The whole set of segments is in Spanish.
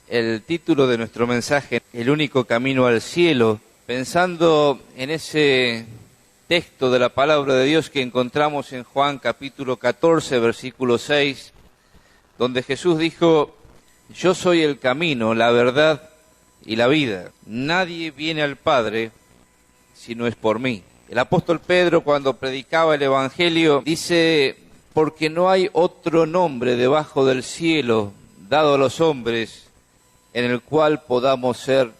el título de nuestro mensaje, El único camino al cielo, pensando en ese texto de la palabra de Dios que encontramos en Juan capítulo 14, versículo 6, donde Jesús dijo: yo soy el camino, la verdad y la vida. Nadie viene al Padre si no es por mí. El apóstol Pedro, cuando predicaba el Evangelio, dice: porque no hay otro nombre debajo del cielo dado a los hombres en el cual podamos ser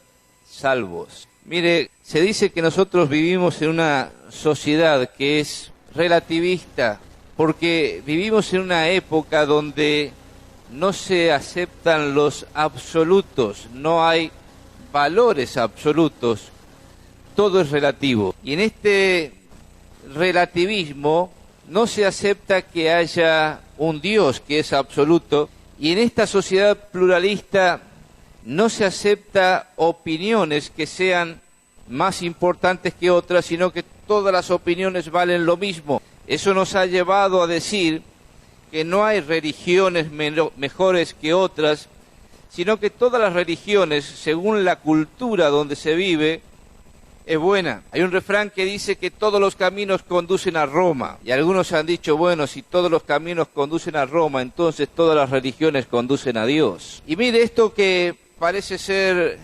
salvos. Mire, se dice que nosotros vivimos en una sociedad que es relativista, porque vivimos en una época donde no se aceptan los absolutos, no hay valores absolutos, todo es relativo. Y en este relativismo no se acepta que haya un Dios que es absoluto, y en esta sociedad pluralista no se acepta opiniones que sean más importantes que otras, sino que todas las opiniones valen lo mismo. Eso nos ha llevado a decir que no hay religiones mejores que otras, sino que todas las religiones, según la cultura donde se vive, es buena. Hay un refrán que dice que todos los caminos conducen a Roma, y algunos han dicho: bueno, si todos los caminos conducen a Roma, entonces todas las religiones conducen a Dios. Y mire, esto que parece ser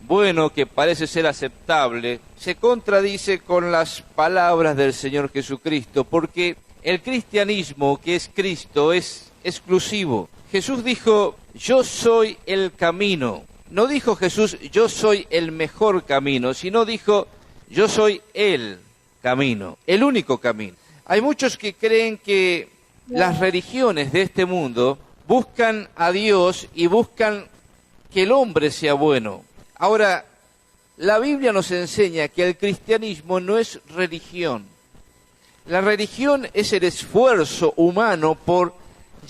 bueno, que parece ser aceptable, se contradice con las palabras del Señor Jesucristo, porque el cristianismo, que es Cristo, es exclusivo. Jesús dijo: yo soy el camino. No dijo Jesús: yo soy el mejor camino, sino dijo: yo soy el camino, el único camino. Hay muchos que creen que las religiones de este mundo buscan a Dios y buscan que el hombre sea bueno. Ahora, la Biblia nos enseña que el cristianismo no es religión. La religión es el esfuerzo humano por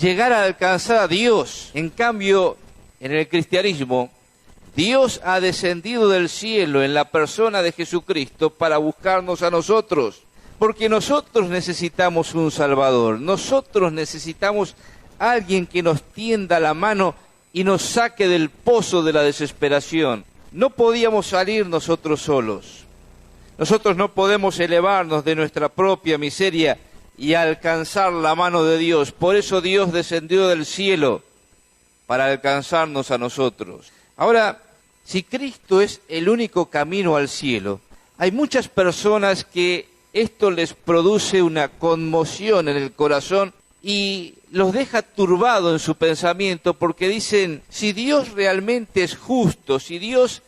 llegar a alcanzar a Dios. En cambio, en el cristianismo, Dios ha descendido del cielo en la persona de Jesucristo para buscarnos a nosotros, porque nosotros necesitamos un Salvador, nosotros necesitamos a alguien que nos tienda la mano y nos saque del pozo de la desesperación. No podíamos salir nosotros solos, nosotros no podemos elevarnos de nuestra propia miseria y alcanzar la mano de Dios. Por eso Dios descendió del cielo para alcanzarnos a nosotros. Ahora, si Cristo es el único camino al cielo, hay muchas personas que esto les produce una conmoción en el corazón y los deja turbados en su pensamiento, porque dicen: si Dios realmente es justo, si Dios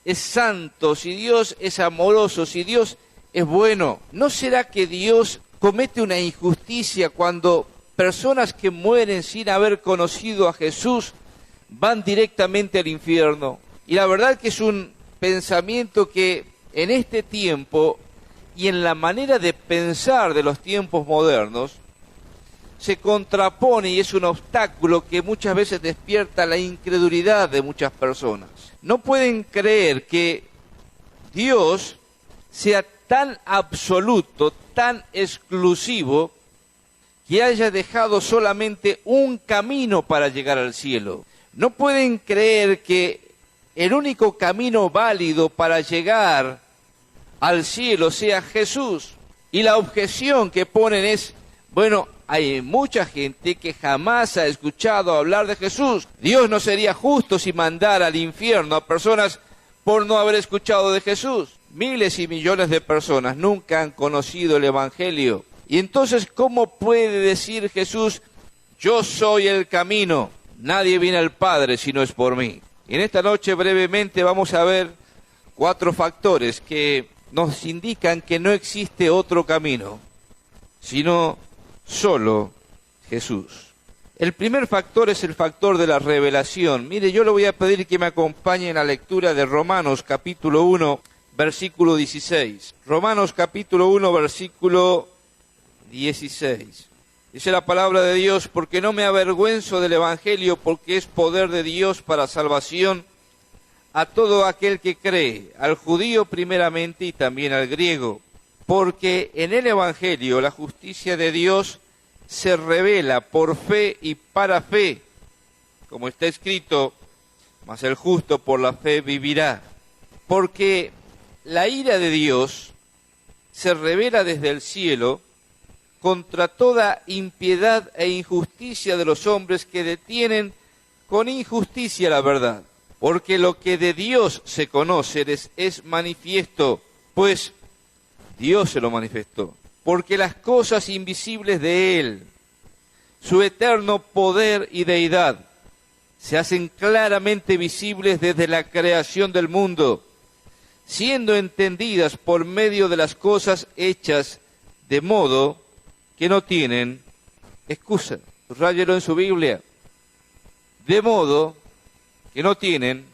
es santo, si Dios es amoroso, si Dios es bueno, ¿no será que Dios comete una injusticia cuando personas que mueren sin haber conocido a Jesús van directamente al infierno? Y la verdad que es un pensamiento que en este tiempo y en la manera de pensar de los tiempos modernos se contrapone, y es un obstáculo que muchas veces despierta la incredulidad de muchas personas. No pueden creer que Dios sea tan absoluto, tan exclusivo, que haya dejado solamente un camino para llegar al cielo. No pueden creer que el único camino válido para llegar al cielo sea Jesús. Y la objeción que ponen es: bueno, hay mucha gente que jamás ha escuchado hablar de Jesús. Dios no sería justo si mandara al infierno a personas por no haber escuchado de Jesús. Miles y millones de personas nunca han conocido el Evangelio. Y entonces, ¿cómo puede decir Jesús: yo soy el camino, nadie viene al Padre si no es por mí? Y en esta noche brevemente vamos a ver 4 factores que nos indican que no existe otro camino, sino solo Jesús. El primer factor es el factor de la revelación. Mire, yo le voy a pedir que me acompañe en la lectura de Romanos capítulo 1, versículo 16. Romanos capítulo 1, versículo 16. Dice la palabra de Dios: porque no me avergüenzo del Evangelio, porque es poder de Dios para salvación a todo aquel que cree, al judío primeramente y también al griego. Porque en el Evangelio la justicia de Dios se revela por fe y para fe, como está escrito: mas el justo por la fe vivirá. Porque la ira de Dios se revela desde el cielo contra toda impiedad e injusticia de los hombres que detienen con injusticia la verdad. Porque lo que de Dios se conoce es manifiesto, pues Dios se lo manifestó. Porque las cosas invisibles de Él, su eterno poder y deidad, se hacen claramente visibles desde la creación del mundo, siendo entendidas por medio de las cosas hechas, de modo que no tienen excusa. Subrayelo en su Biblia. De modo que no tienen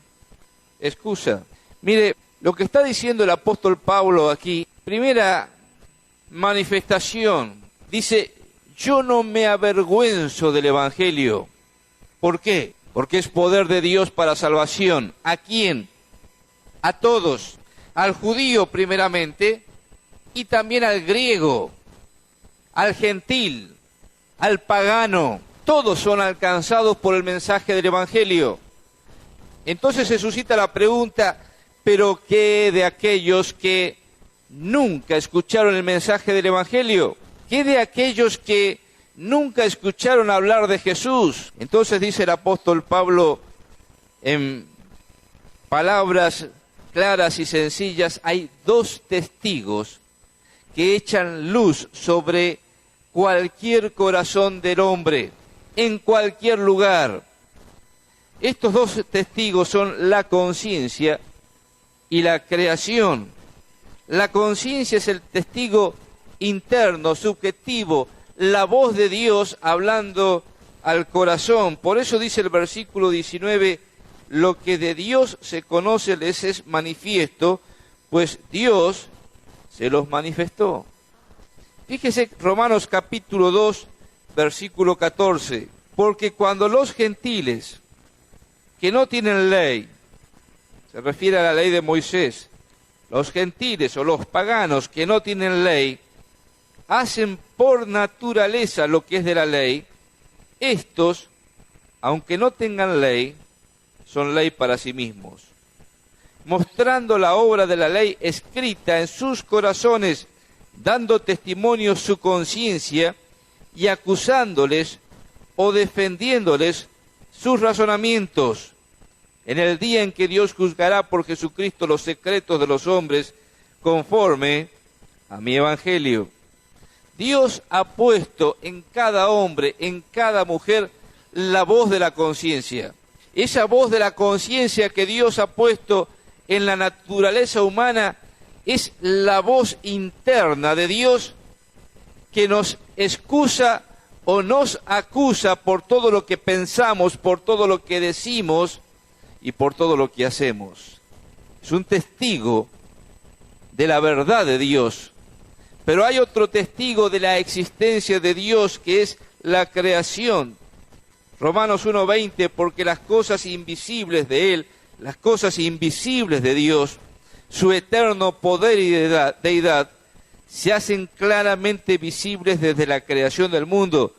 excusa. Mire, lo que está diciendo el apóstol Pablo aquí, primera manifestación, dice, yo no me avergüenzo del Evangelio. ¿Por qué? Porque es poder de Dios para salvación. ¿A quién? A todos. Al judío primeramente, y también al griego, al gentil, al pagano. Todos son alcanzados por el mensaje del Evangelio. Entonces se suscita la pregunta, ¿pero qué de aquellos que nunca escucharon el mensaje del Evangelio? ¿Qué de aquellos que nunca escucharon hablar de Jesús? Entonces dice el apóstol Pablo en palabras claras y sencillas, hay dos testigos que echan luz sobre cualquier corazón del hombre, en cualquier lugar. Estos dos testigos son la conciencia y la creación. La conciencia es el testigo interno, subjetivo, la voz de Dios hablando al corazón. Por eso dice el versículo 19, lo que de Dios se conoce les es manifiesto, pues Dios se los manifestó. Fíjese Romanos capítulo 2, versículo 14, porque cuando los gentiles que no tienen ley, se refiere a la ley de Moisés, los gentiles o los paganos que no tienen ley, hacen por naturaleza lo que es de la ley, estos, aunque no tengan ley, son ley para sí mismos, mostrando la obra de la ley escrita en sus corazones, dando testimonio su conciencia y acusándoles o defendiéndoles sus razonamientos. En el día en que Dios juzgará por Jesucristo los secretos de los hombres, conforme a mi evangelio. Dios ha puesto en cada hombre, en cada mujer, la voz de la conciencia. Esa voz de la conciencia que Dios ha puesto en la naturaleza humana es la voz interna de Dios que nos excusa o nos acusa por todo lo que pensamos, por todo lo que decimos y por todo lo que hacemos. Es un testigo de la verdad de Dios. Pero hay otro testigo de la existencia de Dios que es la creación. Romanos 1:20, porque las cosas invisibles de Él, las cosas invisibles de Dios, su eterno poder y deidad, se hacen claramente visibles desde la creación del mundo,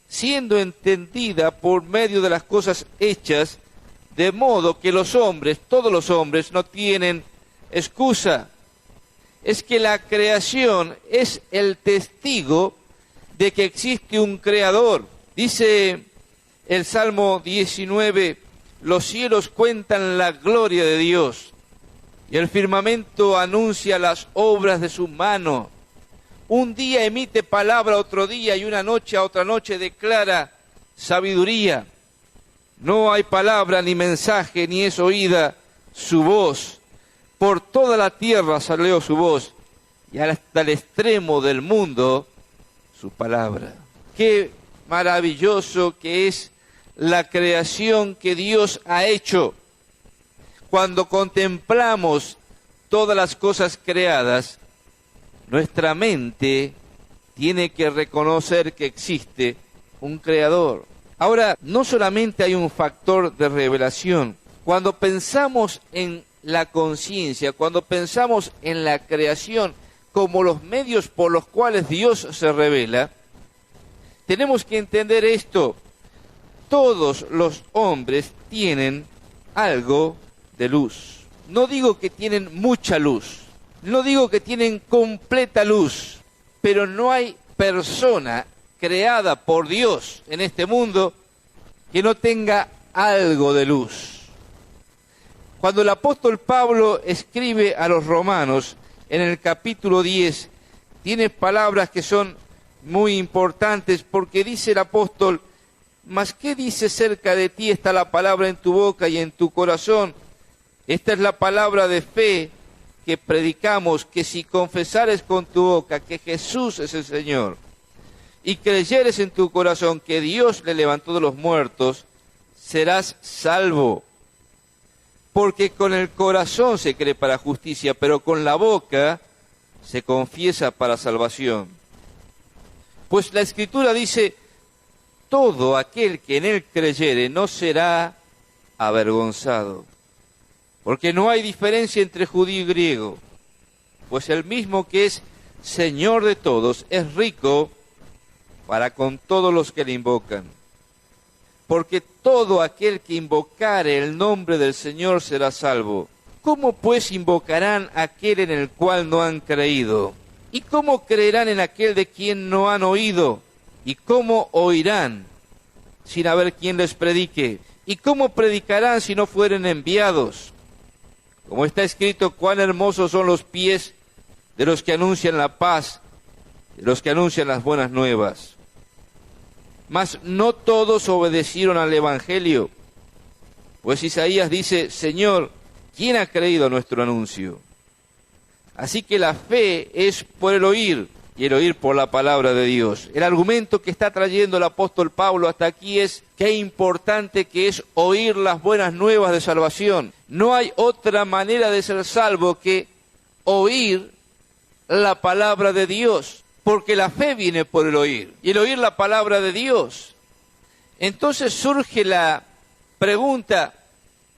siendo entendida por medio de las cosas hechas, de modo que los hombres, todos los hombres, no tienen excusa. Es que la creación es el testigo de que existe un creador. Dice el Salmo 19, los cielos cuentan la gloria de Dios y el firmamento anuncia las obras de su mano. Un día emite palabra a otro día y una noche a otra noche declara sabiduría. No hay palabra ni mensaje ni es oída su voz. Por toda la tierra salió su voz y hasta el extremo del mundo su palabra. Qué maravilloso que es la creación que Dios ha hecho. Cuando contemplamos todas las cosas creadas, nuestra mente tiene que reconocer que existe un creador. Ahora, no solamente hay un factor de revelación. Cuando pensamos en la conciencia, cuando pensamos en la creación como los medios por los cuales Dios se revela, tenemos que entender esto. Todos los hombres tienen algo de luz. No digo que tienen mucha luz, no digo que tienen completa luz, pero no hay persona creada por Dios en este mundo que no tenga algo de luz. Cuando el apóstol Pablo escribe a los romanos en el capítulo 10, tiene palabras que son muy importantes, porque dice el apóstol: «Mas ¿qué dice cerca de ti? Está la palabra en tu boca y en tu corazón. Esta es la palabra de fe que predicamos, que si confesares con tu boca que Jesús es el Señor, y creyeres en tu corazón que Dios le levantó de los muertos, serás salvo. Porque con el corazón se cree para justicia, pero con la boca se confiesa para salvación. Pues la Escritura dice: todo aquel que en él creyere no será avergonzado. Porque no hay diferencia entre judío y griego, pues el mismo que es Señor de todos es rico para con todos los que le invocan. Porque todo aquel que invocare el nombre del Señor será salvo. ¿Cómo pues invocarán a aquel en el cual no han creído? ¿Y cómo creerán en aquel de quien no han oído? ¿Y cómo oirán sin haber quien les predique? ¿Y cómo predicarán si no fueren enviados? Como está escrito: cuán hermosos son los pies de los que anuncian la paz, de los que anuncian las buenas nuevas. Mas no todos obedecieron al Evangelio, pues Isaías dice: Señor, ¿quién ha creído a nuestro anuncio? Así que la fe es por el oír, y el oír por la palabra de Dios. El argumento que está trayendo el apóstol Pablo hasta aquí es qué importante que es oír las buenas nuevas de salvación. No hay otra manera de ser salvo que oír la palabra de Dios, porque la fe viene por el oír, y el oír la palabra de Dios. Entonces surge la pregunta: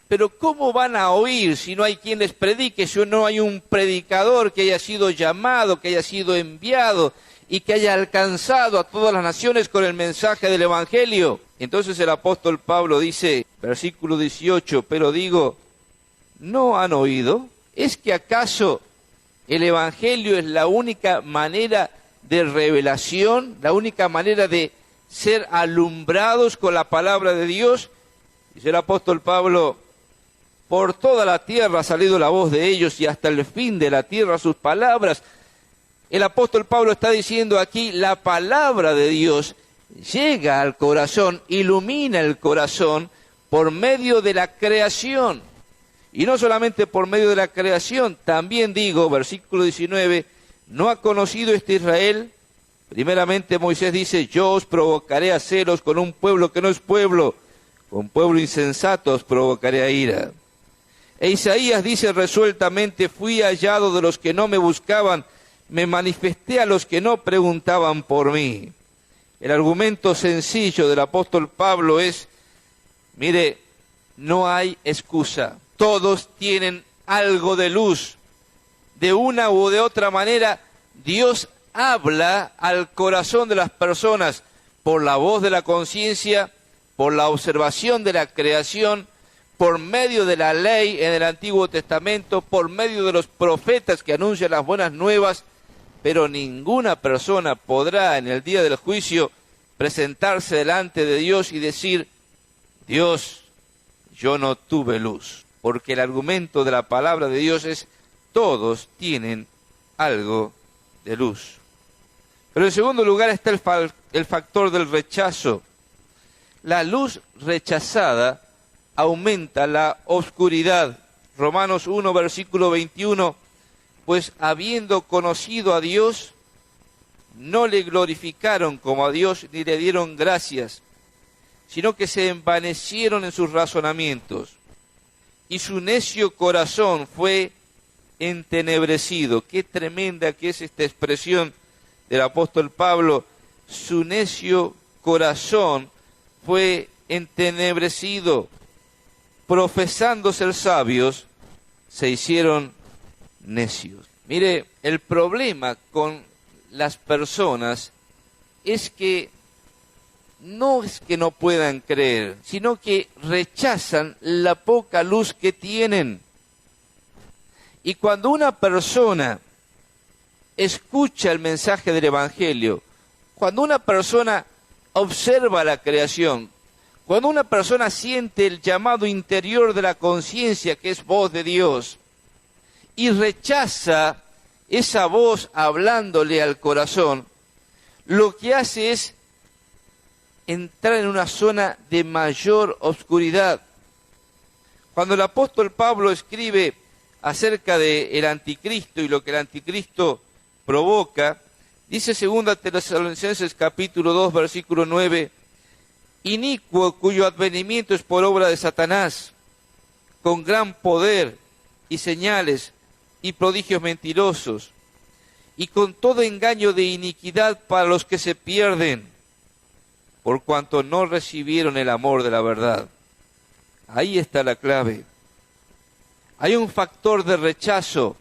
¿pero cómo van a oír si no hay quien les predique, si no hay un predicador que haya sido llamado, que haya sido enviado y que haya alcanzado a todas las naciones con el mensaje del Evangelio? Entonces el apóstol Pablo dice, versículo 18, pero digo, ¿no han oído? ¿Es que acaso el Evangelio es la única manera de revelación, la única manera de ser alumbrados con la palabra de Dios? Dice el apóstol Pablo, por toda la tierra ha salido la voz de ellos y hasta el fin de la tierra sus palabras. El apóstol Pablo está diciendo aquí, la palabra de Dios llega al corazón, ilumina el corazón por medio de la creación. Y no solamente por medio de la creación, también digo, versículo 19, ¿no ha conocido este Israel? Primeramente Moisés dice, yo os provocaré a celos con un pueblo que no es pueblo, con pueblo insensato os provocaré a ira. E Isaías dice resueltamente, fui hallado de los que no me buscaban, me manifesté a los que no preguntaban por mí. El argumento sencillo del apóstol Pablo es, mire, no hay excusa. Todos tienen algo de luz. De una u de otra manera, Dios habla al corazón de las personas por la voz de la conciencia, por la observación de la creación, por medio de la ley en el Antiguo Testamento, por medio de los profetas que anuncian las buenas nuevas, pero ninguna persona podrá en el día del juicio presentarse delante de Dios y decir, Dios, yo no tuve luz, porque el argumento de la palabra de Dios es, todos tienen algo de luz. Pero en segundo lugar está el factor del rechazo. La luz rechazada aumenta la oscuridad. Romanos 1, versículo 21, pues habiendo conocido a Dios, no le glorificaron como a Dios ni le dieron gracias, sino que se envanecieron en sus razonamientos, y su necio corazón fue entenebrecido. Qué tremenda que es esta expresión del apóstol Pablo, su necio corazón fue entenebrecido. Profesando ser sabios, se hicieron necios. Mire, el problema con las personas es que no es que no puedan creer, sino que rechazan la poca luz que tienen. Y cuando una persona escucha el mensaje del Evangelio, cuando una persona observa la creación, cuando una persona siente el llamado interior de la conciencia, que es voz de Dios, y rechaza esa voz hablándole al corazón, lo que hace es entrar en una zona de mayor oscuridad. Cuando el apóstol Pablo escribe acerca del anticristo y lo que el anticristo provoca, dice 2 Tesalonicenses capítulo 2, versículo 9, inicuo cuyo advenimiento es por obra de Satanás, con gran poder y señales y prodigios mentirosos, y con todo engaño de iniquidad para los que se pierden, por cuanto no recibieron el amor de la verdad. Ahí está la clave. Hay un factor de rechazo.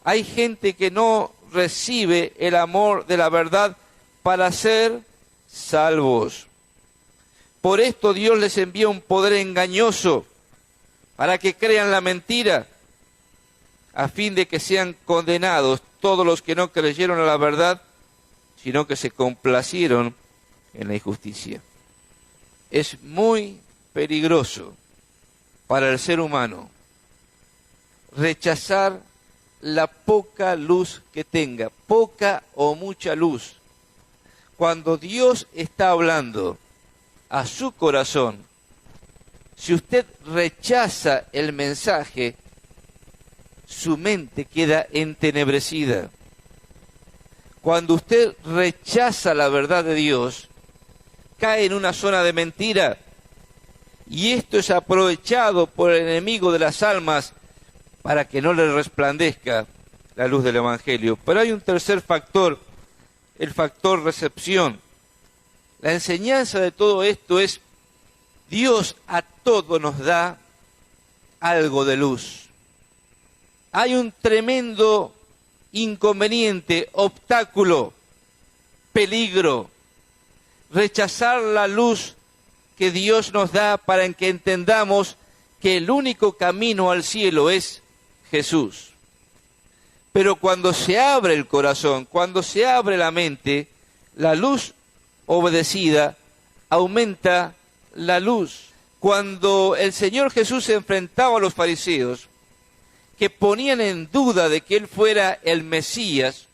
Hay gente que no recibe el amor de la verdad para ser salvos. Por esto Dios les envía un poder engañoso para que crean la mentira, a fin de que sean condenados todos los que no creyeron a la verdad, sino que se complacieron en la injusticia. Es muy peligroso para el ser humano rechazar la poca luz que tenga, poca o mucha luz. Cuando Dios está hablando a su corazón, si usted rechaza el mensaje, su mente queda entenebrecida. Cuando usted rechaza la verdad de Dios, cae en una zona de mentira, y esto es aprovechado por el enemigo de las almas para que no le resplandezca la luz del Evangelio. Pero hay un tercer factor, el factor recepción. La enseñanza de todo esto es: Dios a todo nos da algo de luz. Hay un tremendo inconveniente, obstáculo, peligro, rechazar la luz que Dios nos da para que entendamos que el único camino al cielo es Jesús. Pero cuando se abre el corazón, cuando se abre la mente, la luz obedecida aumenta la luz. Cuando el Señor Jesús se enfrentaba a los fariseos, que ponían en duda de que Él fuera el Mesías,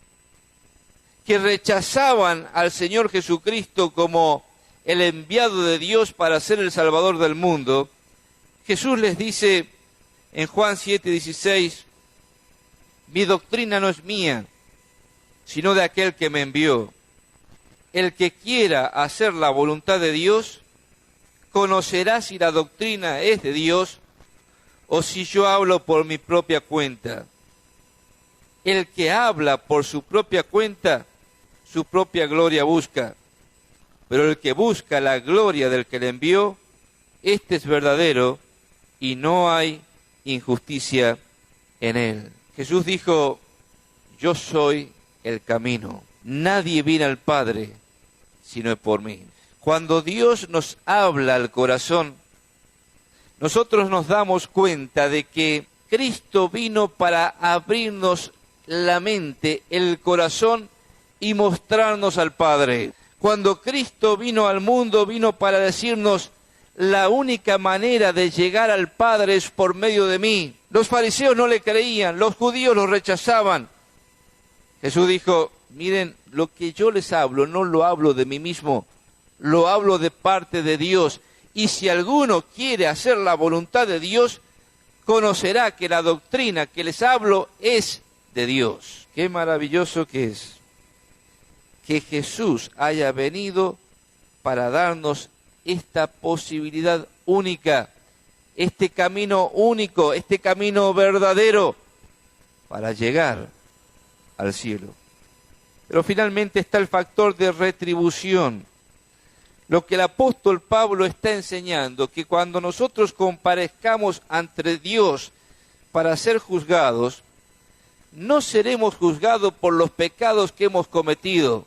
que rechazaban al Señor Jesucristo como el enviado de Dios para ser el Salvador del mundo, Jesús les dice en Juan 7:16, mi doctrina no es mía, sino de aquel que me envió. El que quiera hacer la voluntad de Dios, conocerá si la doctrina es de Dios o si yo hablo por mi propia cuenta. El que habla por su propia cuenta, su propia gloria busca. Pero el que busca la gloria del que le envió, este es verdadero y no hay injusticia en él. Jesús dijo, yo soy el camino. Nadie viene al Padre sino por mí. Cuando Dios nos habla al corazón, nosotros nos damos cuenta de que Cristo vino para abrirnos la mente, el corazón y mostrarnos al Padre. Cuando Cristo vino al mundo, vino para decirnos, la única manera de llegar al Padre es por medio de mí. Los fariseos no le creían, los judíos lo rechazaban. Jesús dijo, miren, lo que yo les hablo, no lo hablo de mí mismo, lo hablo de parte de Dios. Y si alguno quiere hacer la voluntad de Dios, conocerá que la doctrina que les hablo es de Dios. Qué maravilloso que es que Jesús haya venido para darnos esta posibilidad única, este camino único, este camino verdadero para llegar al cielo. Pero finalmente está el factor de retribución. Lo que el apóstol Pablo está enseñando, que cuando nosotros comparezcamos ante Dios para ser juzgados, no seremos juzgados por los pecados que hemos cometido,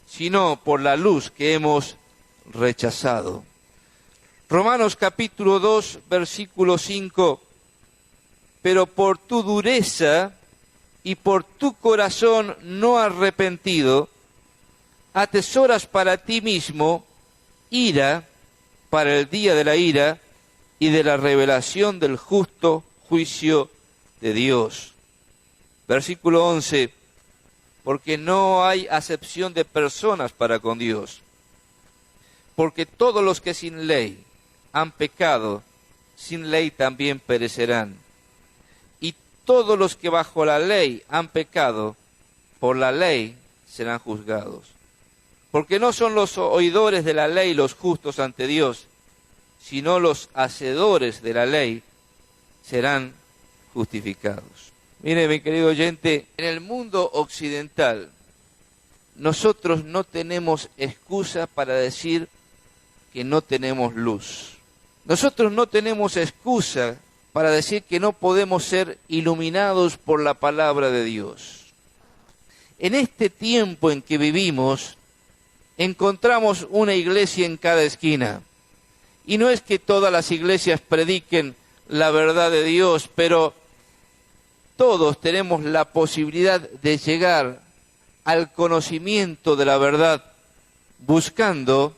sino por la luz que hemos rechazado. Romanos capítulo 2, versículo 5. Pero por tu dureza y por tu corazón no arrepentido, atesoras para ti mismo ira para el día de la ira y de la revelación del justo juicio de Dios. Versículo 11. Porque no hay acepción de personas para con Dios. Porque todos los que sin ley han pecado, sin ley también perecerán. Y todos los que bajo la ley han pecado, por la ley serán juzgados. Porque no son los oidores de la ley los justos ante Dios, sino los hacedores de la ley serán justificados. Mire, mi querido oyente, en el mundo occidental, nosotros no tenemos excusa para decir que no tenemos luz. Nosotros no tenemos excusa para decir que no podemos ser iluminados por la palabra de Dios. En este tiempo en que vivimos, encontramos una iglesia en cada esquina. Y no es que todas las iglesias prediquen la verdad de Dios, pero todos tenemos la posibilidad de llegar al conocimiento de la verdad, buscando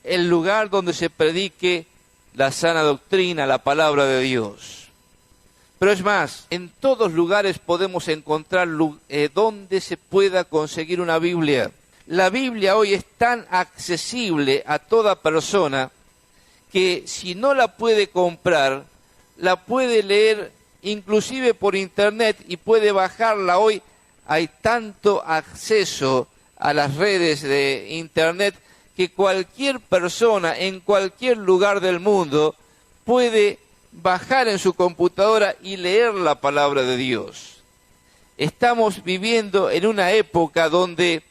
el lugar donde se predique la sana doctrina, la palabra de Dios. Pero es más, en todos lugares podemos encontrar donde se pueda conseguir una Biblia. La Biblia hoy es tan accesible a toda persona que si no la puede comprar, la puede leer inclusive por internet y puede bajarla. Hoy hay tanto acceso a las redes de internet que cualquier persona en cualquier lugar del mundo puede bajar en su computadora y leer la palabra de Dios. Estamos viviendo en una época donde,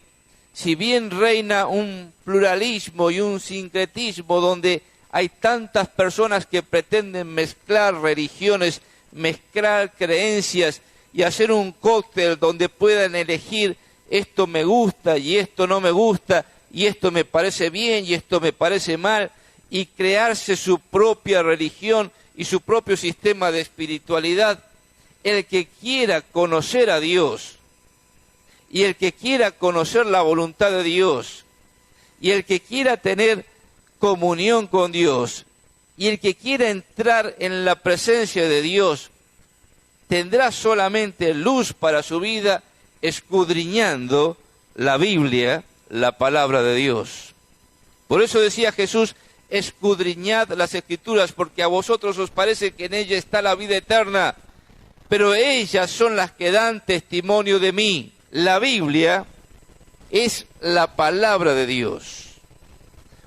si bien reina un pluralismo y un sincretismo, donde hay tantas personas que pretenden mezclar religiones, mezclar creencias y hacer un cóctel donde puedan elegir esto me gusta y esto no me gusta, y esto me parece bien y esto me parece mal, y crearse su propia religión y su propio sistema de espiritualidad. El que quiera conocer a Dios, y el que quiera conocer la voluntad de Dios, y el que quiera tener comunión con Dios, y el que quiera entrar en la presencia de Dios, tendrá solamente luz para su vida escudriñando la Biblia, la palabra de Dios. Por eso decía Jesús, escudriñad las Escrituras, porque a vosotros os parece que en ella está la vida eterna, pero ellas son las que dan testimonio de mí. La Biblia es la palabra de Dios.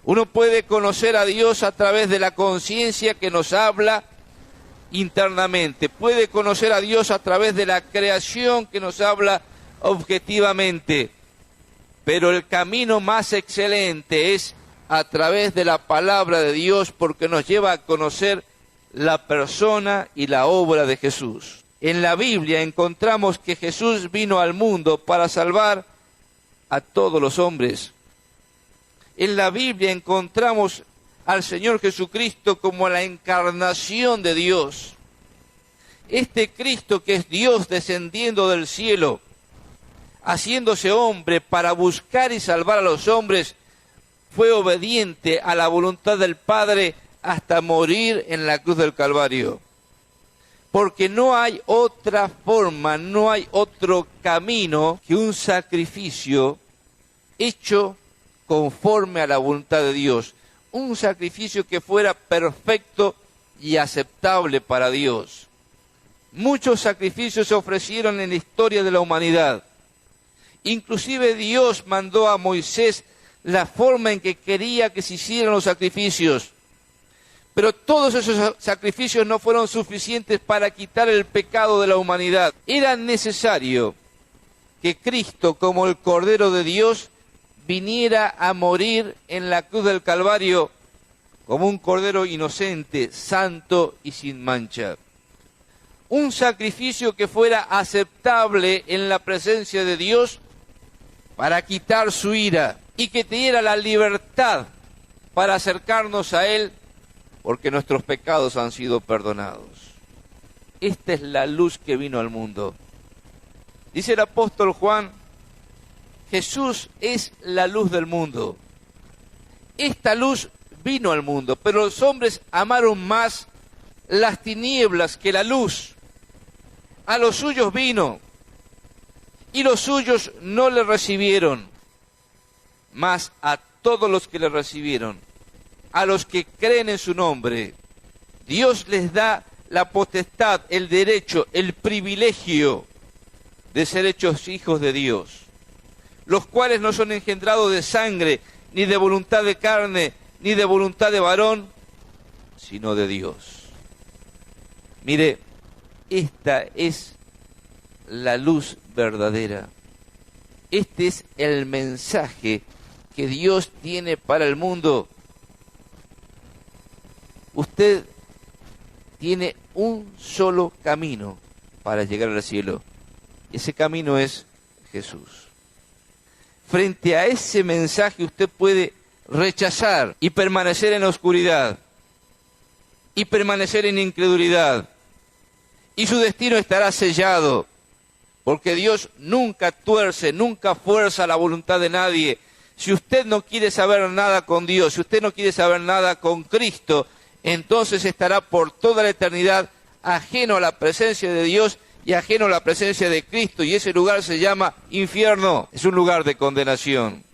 Uno puede conocer a Dios a través de la conciencia que nos habla internamente. Puede conocer a Dios a través de la creación que nos habla objetivamente. Pero el camino más excelente es a través de la palabra de Dios, porque nos lleva a conocer la persona y la obra de Jesús. En la Biblia encontramos que Jesús vino al mundo para salvar a todos los hombres. En la Biblia encontramos al Señor Jesucristo como la encarnación de Dios. Este Cristo que es Dios descendiendo del cielo, haciéndose hombre para buscar y salvar a los hombres, fue obediente a la voluntad del Padre hasta morir en la cruz del Calvario. Porque no hay otra forma, no hay otro camino que un sacrificio hecho conforme a la voluntad de Dios. Un sacrificio que fuera perfecto y aceptable para Dios. Muchos sacrificios se ofrecieron en la historia de la humanidad. Inclusive Dios mandó a Moisés la forma en que quería que se hicieran los sacrificios. Pero todos esos sacrificios no fueron suficientes para quitar el pecado de la humanidad. Era necesario que Cristo, como el Cordero de Dios, viniera a morir en la cruz del Calvario como un Cordero inocente, santo y sin mancha. Un sacrificio que fuera aceptable en la presencia de Dios para quitar su ira y que te diera la libertad para acercarnos a Él, porque nuestros pecados han sido perdonados. Esta es la luz que vino al mundo. Dice el apóstol Juan, Jesús es la luz del mundo. Esta luz vino al mundo, pero los hombres amaron más las tinieblas que la luz. A los suyos vino, y los suyos no le recibieron. Mas a todos los que le recibieron, a los que creen en su nombre, Dios les da la potestad, el derecho, el privilegio de ser hechos hijos de Dios, los cuales no son engendrados de sangre, ni de voluntad de carne, ni de voluntad de varón, sino de Dios. Mire, esta es la luz verdadera. Este es el mensaje que Dios tiene para el mundo. Usted tiene un solo camino para llegar al cielo. Ese camino es Jesús. Frente a ese mensaje usted puede rechazar y permanecer en la oscuridad y permanecer en incredulidad, y su destino estará sellado, porque Dios nunca tuerce, nunca fuerza la voluntad de nadie. Si usted no quiere saber nada con Dios, si usted no quiere saber nada con Cristo, entonces estará por toda la eternidad ajeno a la presencia de Dios y ajeno a la presencia de Cristo, y ese lugar se llama infierno. Es un lugar de condenación,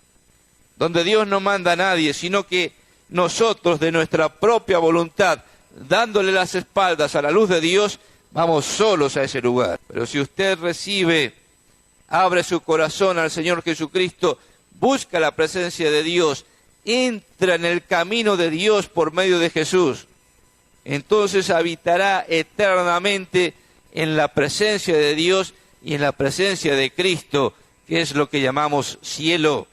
donde Dios no manda a nadie, sino que nosotros, de nuestra propia voluntad, dándole las espaldas a la luz de Dios, vamos solos a ese lugar. Pero si usted recibe, abre su corazón al Señor Jesucristo, busca la presencia de Dios, entra en el camino de Dios por medio de Jesús, entonces habitará eternamente en la presencia de Dios y en la presencia de Cristo, que es lo que llamamos cielo,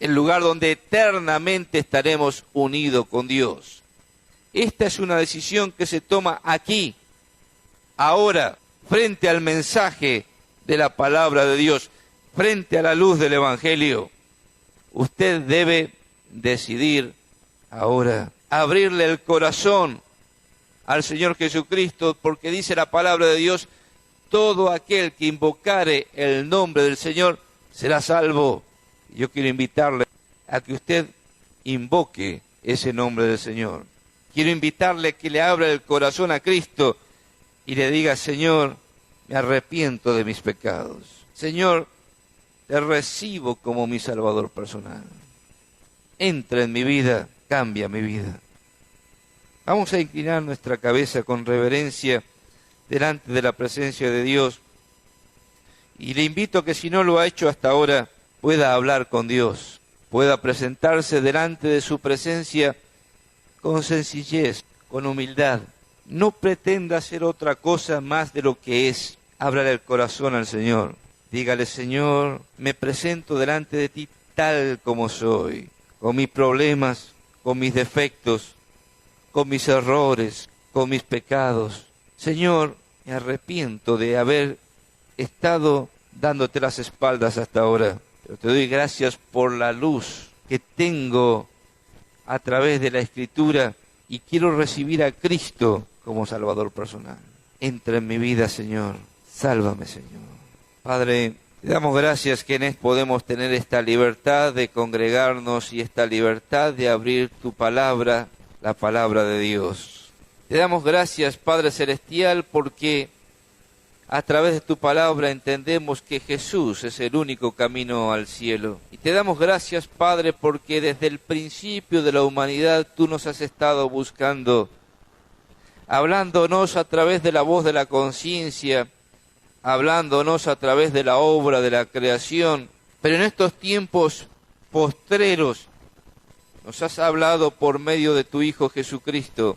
el lugar donde eternamente estaremos unidos con Dios. Esta es una decisión que se toma aquí, ahora, frente al mensaje de la palabra de Dios, frente a la luz del Evangelio. Usted debe decidir ahora abrirle el corazón al Señor Jesucristo, porque dice la palabra de Dios, todo aquel que invocare el nombre del Señor será salvo. Yo quiero invitarle a que usted invoque ese nombre del Señor. Quiero invitarle a que le abra el corazón a Cristo y le diga, Señor, me arrepiento de mis pecados. Señor, te recibo como mi Salvador personal. Entra en mi vida, cambia mi vida. Vamos a inclinar nuestra cabeza con reverencia delante de la presencia de Dios. Y le invito a que, si no lo ha hecho hasta ahora, pueda hablar con Dios, pueda presentarse delante de su presencia con sencillez, con humildad. No pretenda hacer otra cosa más de lo que es. Ábrale el corazón al Señor. Dígale, Señor, me presento delante de ti tal como soy, con mis problemas, con mis defectos, con mis errores, con mis pecados. Señor, me arrepiento de haber estado dándote las espaldas hasta ahora. Pero te doy gracias por la luz que tengo a través de la Escritura y quiero recibir a Cristo como Salvador personal. Entra en mi vida, Señor. Sálvame, Señor. Padre, te damos gracias que en él podemos tener esta libertad de congregarnos y esta libertad de abrir tu palabra, la palabra de Dios. Te damos gracias, Padre Celestial, porque a través de tu palabra entendemos que Jesús es el único camino al cielo. Y te damos gracias, Padre, porque desde el principio de la humanidad tú nos has estado buscando, hablándonos a través de la voz de la conciencia, hablándonos a través de la obra de la creación. Pero en estos tiempos postreros nos has hablado por medio de tu Hijo Jesucristo,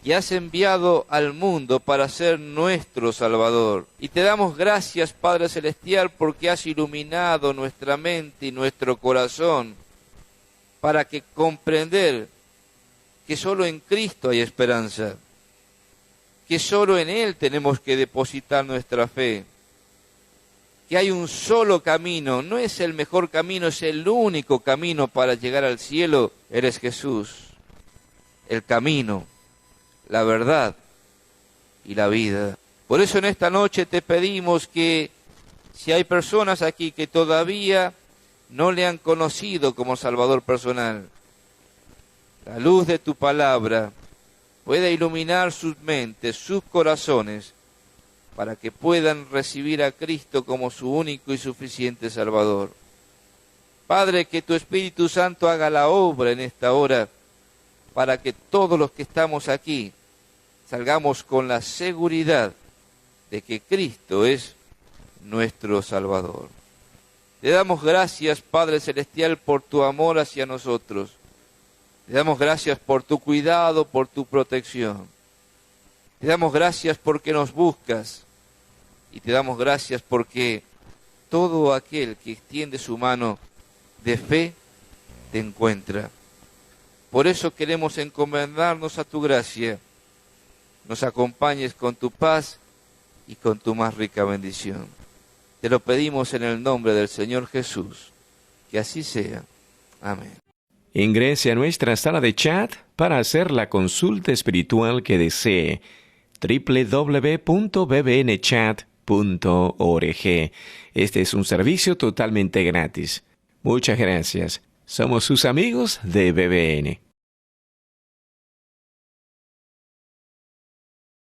y has enviado al mundo para ser nuestro Salvador. Y te damos gracias, Padre Celestial, porque has iluminado nuestra mente y nuestro corazón para que comprender que solo en Cristo hay esperanza, que solo en Él tenemos que depositar nuestra fe, que hay un solo camino, no es el mejor camino, es el único camino para llegar al cielo. Eres Jesús, el camino, la verdad y la vida. Por eso en esta noche te pedimos que si hay personas aquí que todavía no le han conocido como Salvador personal, la luz de tu palabra pueda iluminar sus mentes, sus corazones, para que puedan recibir a Cristo como su único y suficiente Salvador. Padre, que tu Espíritu Santo haga la obra en esta hora, para que todos los que estamos aquí salgamos con la seguridad de que Cristo es nuestro Salvador. Te damos gracias, Padre Celestial, por tu amor hacia nosotros. Te damos gracias por tu cuidado, por tu protección. Te damos gracias porque nos buscas. Y te damos gracias porque todo aquel que extiende su mano de fe te encuentra. Por eso queremos encomendarnos a tu gracia. Nos acompañes con tu paz y con tu más rica bendición. Te lo pedimos en el nombre del Señor Jesús. Que así sea. Amén. Ingrese a nuestra sala de chat para hacer la consulta espiritual que desee. www.bbnchat.org. Este es un servicio totalmente gratis. Muchas gracias. Somos sus amigos de BBN.